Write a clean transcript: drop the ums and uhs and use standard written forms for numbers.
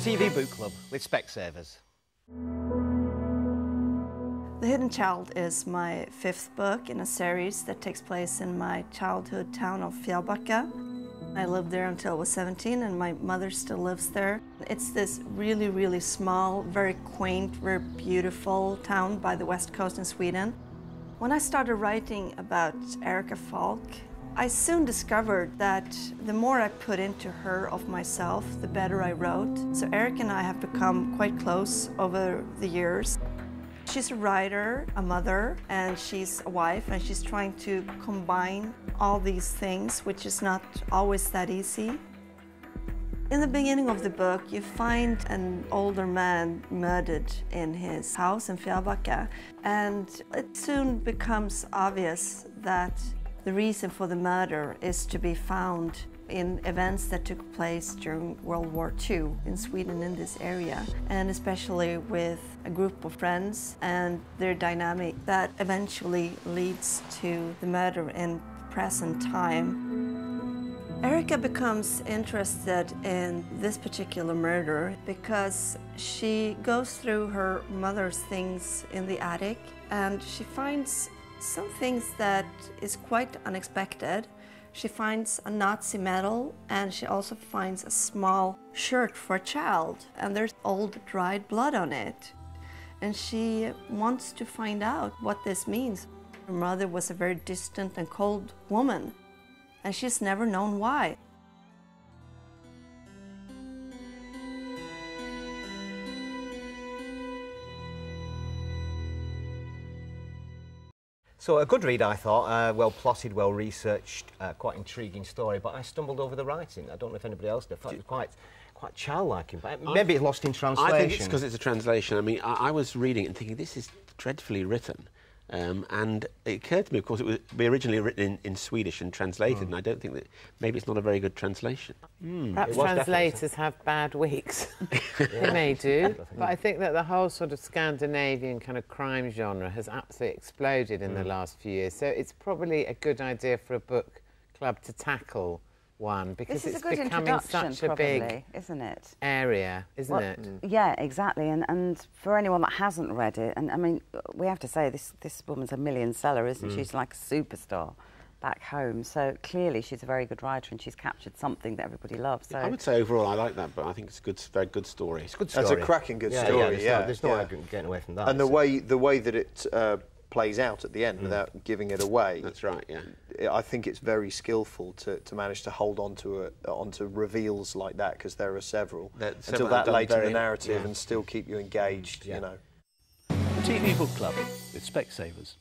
TV Book Club with Specsavers. The Hidden Child is my 5th book in a series that takes place in my childhood town of Fjällbacka. I lived there until I was 17 and my mother still lives there. It's this really, really small, very quaint, very beautiful town by the west coast in Sweden. When I started writing about Erika Falk, I soon discovered that the more I put into her of myself, the better I wrote. So Erika and I have become quite close over the years. She's a writer, a mother, and she's a wife, and she's trying to combine all these things, which is not always that easy. In the beginning of the book, you find an older man murdered in his house in Fjällbacka, and it soon becomes obvious that the reason for the murder is to be found in events that took place during World War II in Sweden, in this area, and especially with a group of friends and their dynamic that eventually leads to the murder in present time. Erika becomes interested in this particular murder because she goes through her mother's things in the attic and she finds some things that is quite unexpected. She finds a Nazi medal and she also finds a small shirt for a child, and there's old dried blood on it. And she wants to find out what this means. Her mother was a very distant and cold woman, and she's never known why. So a good read, I thought, well plotted, well researched, quite intriguing story, but I stumbled over the writing. I don't know if anybody else did. I thought it was quite childlike, but maybe it's lost in translation. I think it's because it's a translation. I mean, I was reading it and thinking, this is dreadfully written. And it occurred to me, of course, it was originally written in Swedish and translated, and I don't think that maybe it's not a very good translation. Perhaps translators have bad weeks. They may do, but I think that the whole sort of Scandinavian kind of crime genre has absolutely exploded in the last few years, so it's probably a good idea for a book club to tackle one, because it's becoming such a big, isn't it? Area, isn't it? Yeah, exactly. And for anyone that hasn't read it, and I mean, we have to say this woman's a million seller, isn't she? She's like a superstar back home. So clearly, she's a very good writer, and she's captured something that everybody loves. So I would say overall, I like that, but I think it's a good, very good story. It's a good story. It's a cracking good story. There's no argument getting away from that. And the way that it plays out at the end without giving it away. That's right. Yeah. I think it's very skillful to manage to hold on to reveals like that, because there are several until that late in the narrative and still keep you engaged. You know. TV Book Club with Specsavers.